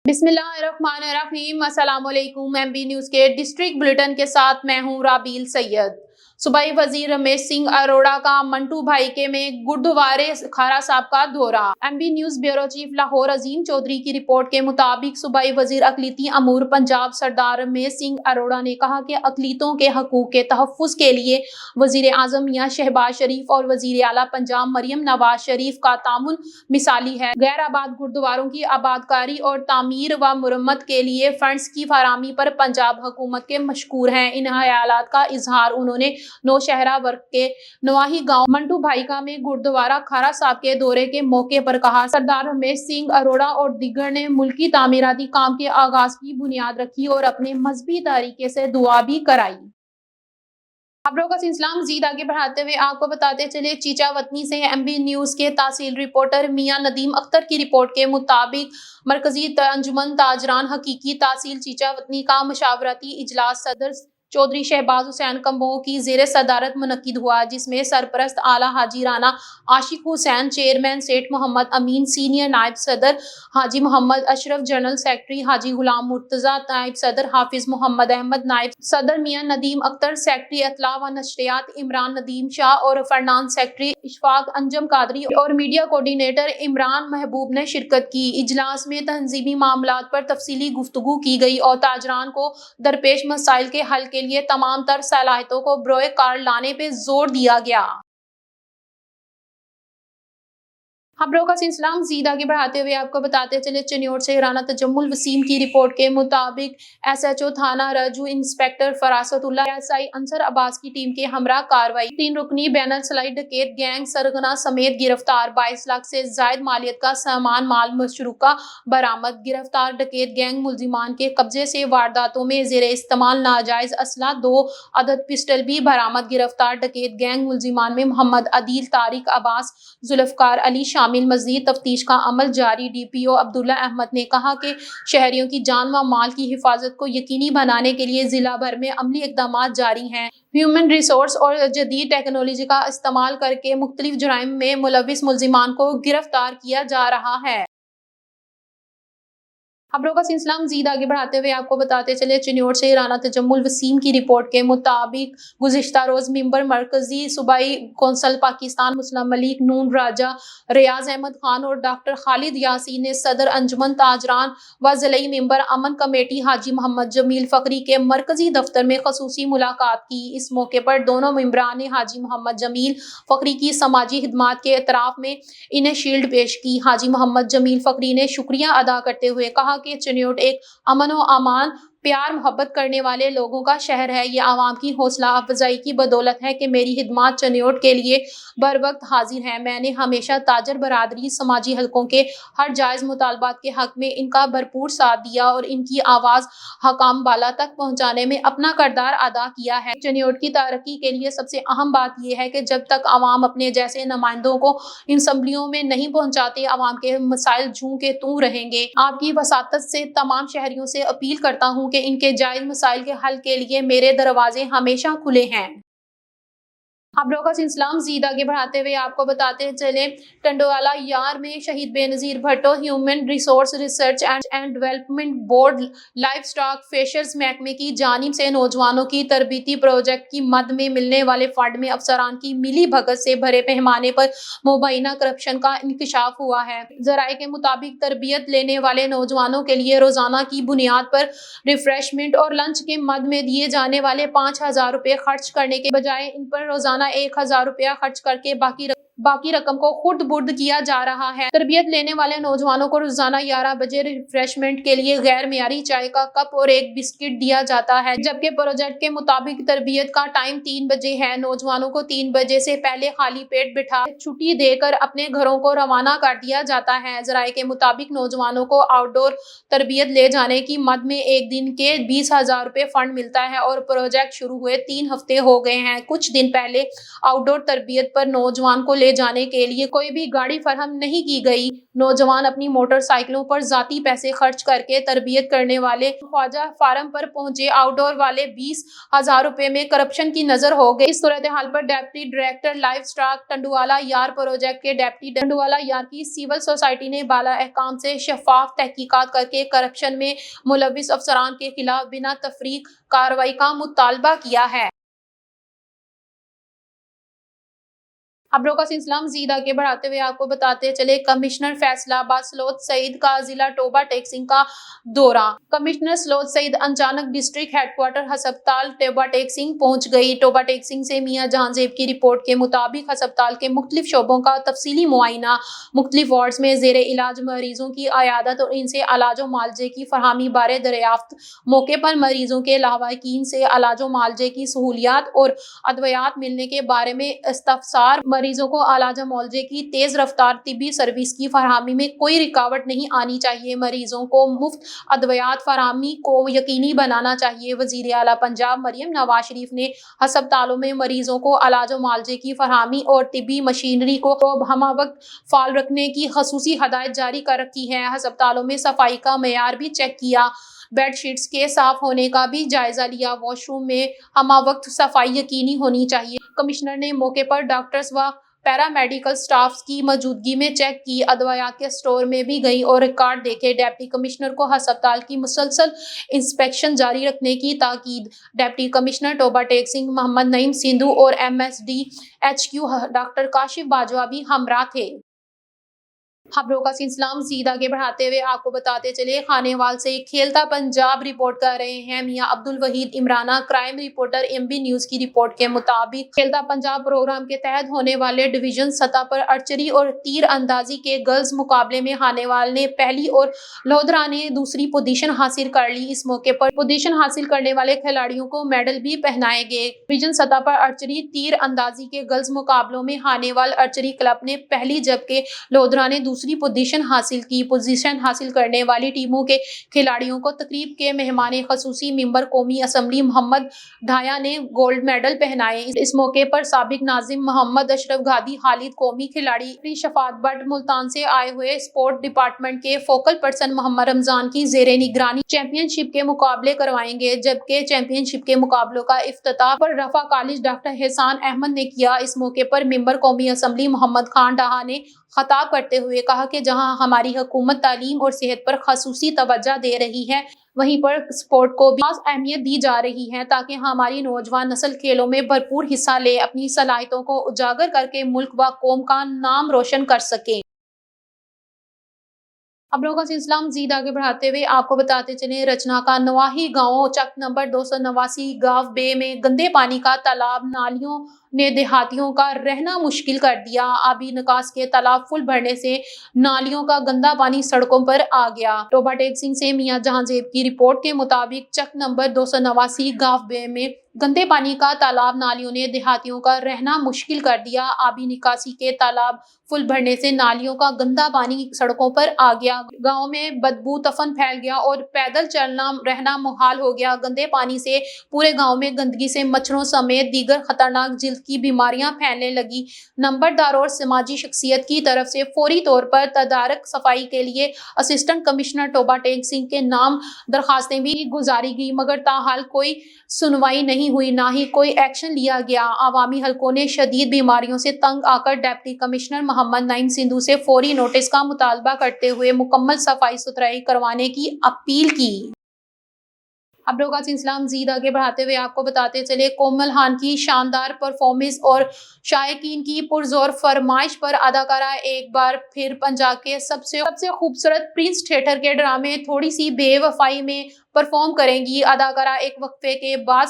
बिस्मिल्लाहिर्रहमानिर्रहीम। अस्सलाम वालेकुम। MB न्यूज़ के डिस्ट्रिक्ट बुलेटिन के साथ मैं हूं राबील सैयद। सूबाई वजीर रमेश सिंह अरोड़ा का मंटू भाईके में गुरुद्वारे खारा साहब का दौरा। MB news bureau chief Lahore Azeem Chaudhry की रिपोर्ट के मुताबिक सूबाई वजीर अकलीती अमूर पंजाब सरदार रमेश सिंह अरोड़ा ने कहा कि अकलीतों के हकूक के तहफ़्फ़ुज़ के लिए वजीर आज़म मियां शहबाज शरीफ और वजीर आला पंजाब मरियम नवाज शरीफ का तामुन मिसाली है। गैर आबाद गुरुद्वारों की आबादकारी और तामीर व मुरम्मत के लिए फंड्स की फराहमी पर पंजाब हुकूमत के मशकूर हैं। इन ख्यालात का इजहार उन्होंने नौशहरा वर्ग के नवाही गांव मंटू भाईका में गुरुद्वारा खारा साहब के दौरे के मौके पर कहा। सरदार रमेश सिंह अरोड़ा और दीगर ने मुल्की तामीराती काम के आगाज की बुनियाद रखी और अपने मजहबी तरीके से दुआ भी कराई। खबरों का सिलसिला मजीद आगे बढ़ाते हुए आपको बताते चले चीचा वतनी से MB न्यूज़ के तहसील रिपोर्टर मियां नदीम अख्तर की रिपोर्ट के मुताबिक मरकजी अंजुमन ताजरान हकीकी तहसील चीचा वतनी का मशावरती इजलास सदर चौधरी शहबाज हुसैन कम्बों की ज़ेर सदारत मुनक्किद हुआ, जिसमें सरपरस्त आला हाजी राना आशिक हुसैन, चेयरमैन सेठ मोहम्मद अमीन, सीनियर नायब सदर हाजी मोहम्मद अशरफ, जनरल सेक्रेटरी हाजी गुलाम मुर्तजा, नायब सदर हाफिज मोहम्मद अहमद, नायब सदर मियां नदीम अख्तर, सेक्रेटरी अतला व नशरियात इमरान नदीम शाह और फरनान सेक्रेटरी इशफाक अंजम कादरी और मीडिया कोऑर्डिनेटर इमरान महबूब ने शिरकत की। इजलास में तंजीमी मामलात पर तफसीली गुफ्तगू की गई और ताजरान को दरपेश मसाइल के हल के लिए तमाम तर सलाहियतों को बरोए कार लाने पे जोर दिया गया। खबरों का सिलसिला मजीद आगे बढ़ाते हुए आपको बताते चले चिन्नौर से राना तजम्मुल वसीम की रिपोर्ट के मुताबिक SHO थाना रजू इंस्पेक्टर फरासतुल्लाह SI अंसर अब्बास की टीम के हमरा कार्रवाई। 3 रुकनी बैनल सलाई डकैत गैंग सरगना समेत गिरफ्तार। 22 लाख से जायद मालियत का सामान माल मशरूका बरामद। गिरफ्तार डकैत गैंग मुल्जिमान के कब्जे से वारदातों में जेर इस्तेमाल नाजायज असला 2 अदद पिस्टल भी बरामद। गिरफ्तार डकैत गैंग मुल्जिमान में मोहम्मद अदील, तारिक अब्बास, जुल्फकार अली शामिल। मजीद तफ्तीश का अमल जारी। DPO अब्दुल्ला अहमद ने कहा कि शहरियों की जान व माल की हिफाजत को यकीनी बनाने के लिए जिला भर में अमली इकदाम जारी हैं। ह्यूमन रिसोर्स और जदीद टेक्नोलॉजी का इस्तेमाल करके मुख्तलिफ जुराइम में मुलविस मुल्जिमान को गिरफ्तार किया जा रहा है। खबरों का सिलसिला मजीद आगे बढ़ाते हुए आपको बताते चले चिन्नौर से राना तजम्मुल वसीम की रिपोर्ट के मुताबिक गुज़िश्ता रोज मेंबर मरकजी सूबाई कौंसल पाकिस्तान मुस्लिम लीग नून राजा रियाज अहमद खान और डॉक्टर खालिद यासीन ने सदर अंजुमन ताजरान व ज़िलाई मेंबर अमन कमेटी हाजी मोहम्मद जमील फ़करी के मरकजी दफ्तर में खसूसी मुलाकात की। इस मौके पर दोनों मेंबरान ने हाजी मोहम्मद जमील फ़करी की समाजी खिदमात के एतराफ़ में इन्हें शील्ड पेश की। हाजी मोहम्मद जमील फ़करी ने शुक्रिया अदा करते हुए कहा कि चिन्नौर एक अमन व अमान, प्यार मोहब्बत करने वाले लोगों का शहर है। ये आवाम की हौसला अफजाई की बदौलत है कि मेरी खिदमत चिन्नौर के लिए बर वक्त हाजिर है। मैंने हमेशा ताजर बरादरी समाजी हलकों के हर जायज़ मुतालबात के हक में इनका भरपूर साथ दिया और इनकी आवाज़ हकाम बाला तक पहुँचाने में अपना किरदार अदा किया है। चिन्नौर की तरक्की के लिए सबसे अहम बात यह है कि जब तक आवाम अपने जैसे नुमाइंदों को असम्बलियों में नहीं पहुँचाते, आवाम के मसाइल जूं के तूं रहेंगे। आपकी वसातत से तमाम शहरियों से अपील करता हूँ कि इनके जायज मसाइल के हल के लिए मेरे दरवाजे हमेशा खुले हैं। खबरों का सिलसिला मजीद आगे बढ़ाते हुए आपको बताते चले टंडोवाला यार में Shaheed Benazir Bhutto human resource research and development board life stock fisheries महकमे की जानिब से नौजवानों की तरबीती प्रोजेक्ट की मद में मिलने वाले फंड में अफसरान की मिली भगत से भरे पैमाने पर मुबैना करप्शन का इंकशाफ हुआ है। जराये के मुताबिक तरबियत लेने वाले नौजवानों के लिए रोजाना की बुनियाद पर रिफ्रेशमेंट और लंच के मद में दिए जाने वाले 5,000 रुपये खर्च करने के बजाय इन पर रोजाना 1,000 रुपया खर्च करके बाकी रकम को खुर्द बुर्द किया जा रहा है। तरबियत लेने वाले नौजवानों को रोजाना 11 बजे रिफ्रेशमेंट के लिए गैर मियारी चाय का कप और एक बिस्किट दिया जाता है, जबकि प्रोजेक्ट के मुताबिक तरबियत का टाइम 3 बजे है। नौजवानों को 3 बजे से पहले खाली पेट बिठा छुट्टी देकर अपने घरों को रवाना कर दिया जाता है। जराये के मुताबिक नौजवानों को आउटडोर तरबियत ले जाने की मद में एक दिन के 20,000 रुपये फंड मिलता है और प्रोजेक्ट शुरू हुए 3 हफ्ते हो गए हैं। कुछ दिन पहले आउटडोर तरबियत पर नौजवान को لے جانے کے لیے کوئی بھی گاڑی فراہم نہیں کی گئی۔ نوجوان اپنی موٹر سائیکلوں پر ذاتی پیسے خرچ کرکے تربیت کرنے والے خواجہ فارم پر پہنچے۔ آؤٹ ڈور والے 20,000 روپے میں کرپشن کی نظر ہو گئی۔ اس صورتحال پر ڈپٹی ڈائریکٹر لائیو اسٹاک ٹنڈوالا یار پروجیکٹ کے ڈپٹی ٹنڈوالا یار کی سول سوسائٹی نے بالا احکام سے شفاف تحقیقات کرکے کرپشن میں ملوث افسران کے خلاف بنا تفریق کارروائی کا مطالبہ کیا ہے۔ خبروں کا سلسلہ مزید آگے بڑھاتے ہوئے آپ کو بتاتے چلے کمشنر فیصل آباد سلوت سعید کا ضلع ٹوبہ ٹیکسنگ کا دورہ۔ کمشنر سلوت سعید اچانک ڈسٹرکٹ ہیڈ کوارٹر ہسپتال ٹوبہ ٹیکسنگ پہنچ گئی۔ ٹوبہ ٹیکسنگ سے میاں جہاں زیب کی رپورٹ کے مطابق ہسپتال کے مختلف شعبوں کا تفصیلی معائنہ، مختلف وارڈز میں زیر علاج مریضوں کی عیادت اور ان سے علاج و معالجے کی فراہمی بارے دریافت۔ موقع پر مریضوں کے لواحقین سے علاج و معالجے کی سہولیات اور ادویات ملنے کے بارے میں استفسار۔ مریضوں کو علاج و معالجے کی تیز رفتار طبی سروس کی فراہمی میں کوئی رکاوٹ نہیں آنی چاہیے۔ مریضوں کو مفت ادویات فراہمی کو یقینی بنانا چاہیے۔ وزیر اعلیٰ پنجاب مریم نواز شریف نے ہسپتالوں میں مریضوں کو علاج و معالجے کی فراہمی اور طبی مشینری کو ہمہ وقت فعال رکھنے کی خصوصی ہدایت جاری کر رکھی ہے۔ ہسپتالوں میں صفائی کا معیار بھی چیک کیا، بیڈ شیٹس کے صاف ہونے کا بھی جائزہ لیا، واش روم میں ہمہ وقت صفائی یقینی ہونی چاہیے۔ کمشنر نے موقع پر ڈاکٹرز و پیرامیڈیکل سٹاف کی موجودگی میں چیک کی، ادویات کے سٹور میں بھی گئی اور ریکارڈ دیکھے۔ ڈپٹی کمشنر کو ہسپتال کی مسلسل انسپیکشن جاری رکھنے کی تاکید۔ ڈپٹی کمشنر ٹوبہ ٹیکسنگ محمد نعیم سندھو اور MSD-HQ ڈاکٹر کاشف باجوہ بھی ہمراہ تھے۔ خبروں کا سلسلہ مزید آگے بڑھاتے ہوئے آپ کو بتاتے چلے خانیوال سے کھیلتا پنجاب رپورٹ کر رہے ہیں میاں Abdul Waheed Imrana. Crime reporter MB news کی رپورٹ کے مطابق کھیلتا پنجاب پروگرام کے تحت ہونے والے ڈویژن سطح پر آرچری اور تیر اندازی کے گرلز مقابلے میں خانیوال نے پہلی اور لودھرا نے دوسری پوزیشن حاصل کر لی۔ اس موقع پر پوزیشن حاصل کرنے والے کھلاڑیوں کو میڈل بھی پہنائے گئے۔ ڈویژن سطح پر آرچری تیر اندازی کے گرلز مقابلوں میں خانیوال آرچری کلب نے پہلی جبکہ لودھرا نے دوسری پوزیشن حاصل کی۔ پوزیشن حاصل کرنے والی ٹیموں کے کھلاڑیوں کو تقریب کے مہمان خصوصی ممبر قومی اسمبلی محمد ڈھایا نے گولڈ میڈل پہنائے۔ اس موقع پر سابق ناظم محمد اشرف گادی، خالد قومی کھلاڑی شفاعت بٹ، ملتان سے آئے ہوئے اسپورٹ ڈپارٹمنٹ کے فوکل پرسن محمد رمضان کی زیر نگرانی چیمپئن شپ کے مقابلے کروائیں گے، جبکہ چیمپئن شپ کے مقابلوں کا افتتاح پر رفع کالج ڈاکٹر احسان احمد نے کیا۔ اس موقع پر ممبر قومی اسمبلی محمد خان ڈھاہا نے خطاب کرتے ہوئے کہا کہ جہاں ہماری حکومت تعلیم اور صحت پر خصوصی توجہ دے رہی ہے، وہیں پر اسپورٹ کو بھی خاص اہمیت دی جا رہی ہے تاکہ ہماری نوجوان نسل کھیلوں میں بھرپور حصہ لے، اپنی صلاحیتوں کو اجاگر کر کے ملک و قوم کا نام روشن کر سکے۔ خبروں کا سلسلہ مزید آگے بڑھاتے ہوئے آپ کو بتاتے چلیں رچنا کا نواحی گاؤں چک نمبر 289 گاو بے میں گندے پانی کا تالاب، نالیوں نے دیہاتیوں کا رہنا مشکل کر دیا۔ آبی نکاس کے تالاب فل بھرنے سے نالیوں کا گندا پانی سڑکوں پر آ گیا۔ ٹوبہ ٹیکسنگ سے میاں جہاں زیب کی رپورٹ کے مطابق چک نمبر 289 گاو بے میں گندے پانی کا تالاب، نالیوں نے دیہاتیوں کا رہنا مشکل کر دیا۔ آبی نکاسی کے تالاب فل بھرنے سے نالیوں کا گندا پانی سڑکوں پر آ گیا۔ گاؤں میں بدبو طوفان پھیل گیا اور پیدل چلنا رہنا محال ہو گیا۔ گندے پانی سے پورے گاؤں میں گندگی سے مچھروں سمیت دیگر خطرناک جلد کی بیماریاں پھیلنے لگی۔ نمبردار اور سماجی شخصیت کی طرف سے فوری طور پر تدارک صفائی کے لیے اسسٹنٹ کمشنر ٹوبہ ٹیکسنگ کے نام درخواستیں بھی گزاری گئی، مگر تاحال کوئی سنوائی نہیں ہوئی، نہ ہی کوئی ایکشن لیا گیا۔ عوامی حلقوں نے شدید بیماریوں سے تنگ آ کر ڈپٹی کمشنر محمد نعیم سندھو سے فوری نوٹس کا مطالبہ کرتے ہوئے مکمل صفائی ستھرائی کروانے کی اپیل کی۔ خبروں کا سلسلہ مزید آگے بڑھاتے ہوئے آپ کو بتاتے چلے کومل خان کی شاندار پرفارمنس اور شائقین کی پرزور فرمائش پر اداکارہ ایک بار پھر پنجاب کے سب سے خوبصورت پرنس تھیٹر کے ڈرامے تھوڑی سی بے وفائی میں پرفارم کریں گی۔ اداکارہ ایک وقفے کے بعد